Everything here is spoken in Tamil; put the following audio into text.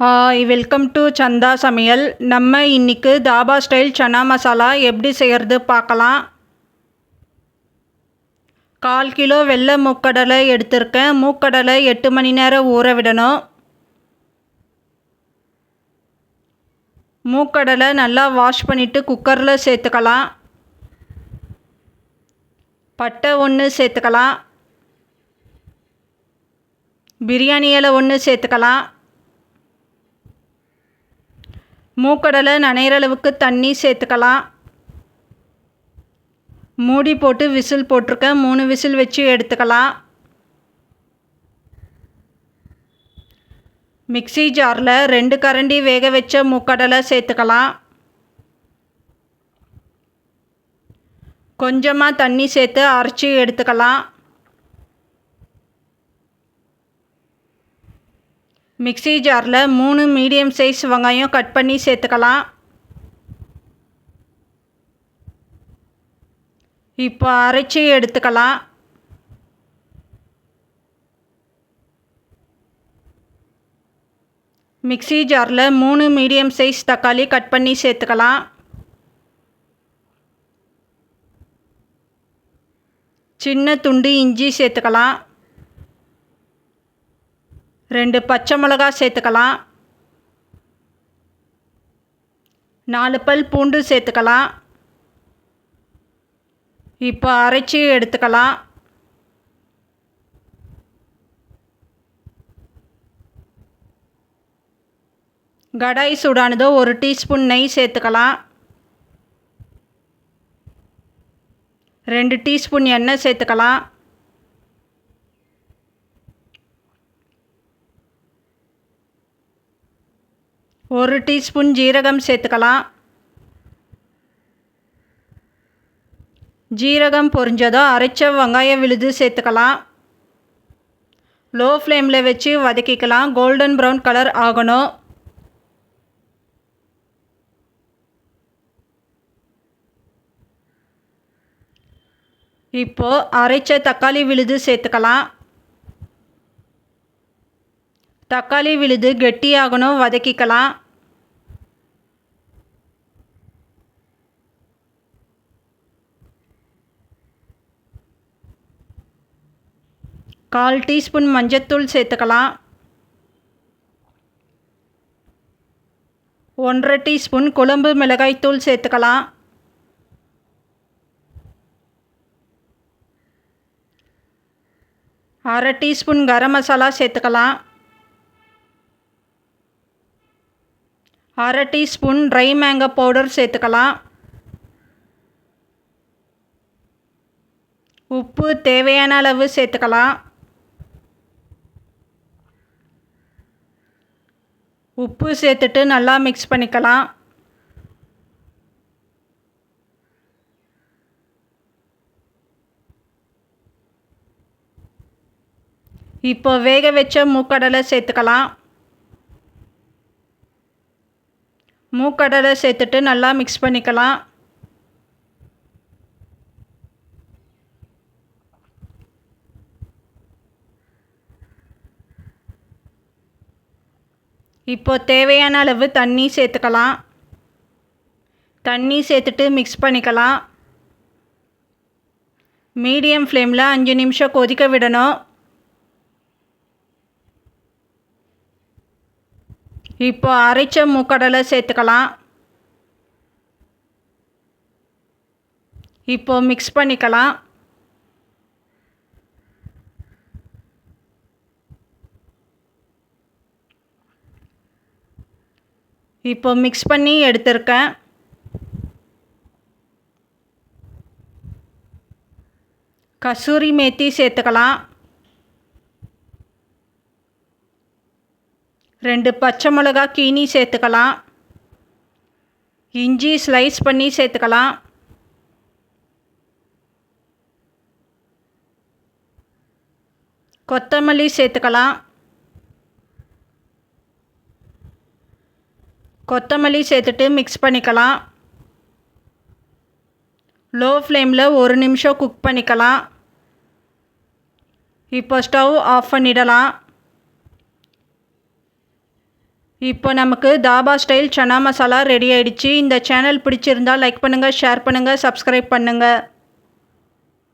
ஹாய், வெல்கம் டு சந்தா சமையல். நம்ம இன்னைக்கு தாபா ஸ்டைல் சன்னா மசாலா எப்படி செய்கிறது பார்க்கலாம். 1/4 கிலோ வெள்ளை மூக்கடலை எடுத்திருக்கேன். மூக்கடலை 8 மணி நேரம் ஊற விடணும். மூக்கடலை நல்லா வாஷ் பண்ணிவிட்டு குக்கரில் சேர்த்துக்கலாம். பட்டை 1 சேர்த்துக்கலாம். பிரியாணி இலை 1 சேர்த்துக்கலாம். மூக்கடலை நனைகிற அளவுக்கு தண்ணி சேர்த்துக்கலாம். மூடி போட்டு விசில் போட்டிருக்கேன். 3 விசில் வச்சு எடுத்துக்கலாம். மிக்ஸி ஜாரில் 2 கரண்டி வேக வச்ச மூக்கடலை சேர்த்துக்கலாம். கொஞ்சமாக தண்ணி சேர்த்து அரைச்சி எடுத்துக்கலாம். மிக்ஸி ஜாரில் 3 மீடியம் சைஸ் வெங்காயம் கட் பண்ணி சேர்த்துக்கலாம். இப்போ அரைச்சி எடுத்துக்கலாம். மிக்ஸி ஜாரில் 3 மீடியம் சைஸ் தக்காளி கட் பண்ணி சேர்த்துக்கலாம். சின்ன துண்டு இஞ்சி சேர்த்துக்கலாம். 2 பச்சை மிளகாய் சேர்த்துக்கலாம். 4 பல் பூண்டு சேர்த்துக்கலாம். இப்போ அரைச்சி எடுத்துக்கலாம். கடாய் சூடானதோ 1 டீஸ்பூன் நெய் சேர்த்துக்கலாம். 2 டீஸ்பூன் எண்ணெய் சேர்த்துக்கலாம். ஒரு டீஸ்பூன் ஜீரகம் சேர்த்துக்கலாம். ஜீரகம் பொரிஞ்சதோ அரைச்ச வெங்காய விழுது சேர்த்துக்கலாம். லோ ஃப்ளேமில் வச்சு வதக்கிக்கலாம். கோல்டன் ப்ரௌன் கலர் ஆகணும். இப்போது அரைச்ச தக்காளி விழுது சேர்த்துக்கலாம். தக்காளி விழுது கெட்டியாகணும், வதக்கிக்கலாம். கால் டீஸ்பூன் மஞ்சத்தூள் சேர்த்துக்கலாம். 1/2 டீஸ்பூன் குழம்பு மிளகாய்த்தூள் சேர்த்துக்கலாம். அரை டீஸ்பூன் கரம் மசாலா சேர்த்துக்கலாம். அரை டீஸ்பூன் ட்ரை மேங்கோ பவுடர் சேர்த்துக்கலாம். உப்பு தேவையான அளவு சேர்த்துக்கலாம். உப்பு சேர்த்துட்டு நல்லா மிக்ஸ் பண்ணிக்கலாம். இப்போ வேக வச்ச மூக்கடலை சேர்த்துக்கலாம். மூக்கடலை சேர்த்துட்டு நல்லா மிக்ஸ் பண்ணிக்கலாம். இப்போ தேவையான அளவு தண்ணி சேர்த்துக்கலாம். தண்ணி சேர்த்துட்டு மிக்ஸ் பண்ணிக்கலாம். மீடியம் ஃப்ளேமில் 5 நிமிஷம் கொதிக்க விடணும். இப்போ அரைச்ச மூக்கடலை சேர்த்துக்கலாம். இப்போ மிக்ஸ் பண்ணிக்கலாம். இப்போ மிக்ஸ் பண்ணி எடுத்திருக்கேன். கசூரி மேத்தி சேர்த்துக்கலாம். 2 பச்சை மிளகாய் கீனி சேர்த்துக்கலாம். இஞ்சி ஸ்லைஸ் பண்ணி சேர்த்துக்கலாம். கொத்தமல்லி சேர்த்துக்கலாம். கொத்தமல்லி சேர்த்துட்டு மிக்ஸ் பண்ணிக்கலாம். லோ ஃப்ளேமில் 1 நிமிஷம் குக் பண்ணிக்கலாம். இப்போ ஸ்டவ் ஆஃப் பண்ணிடலாம். இப்போ நமக்கு தாபா ஸ்டைல் சன்னா மசாலா ரெடி ஆயிடுச்சு. இந்த சேனல் பிடிச்சிருந்தா லைக் பண்ணுங்கள், ஷேர் பண்ணுங்கள், சப்ஸ்கிரைப் பண்ணுங்கள்.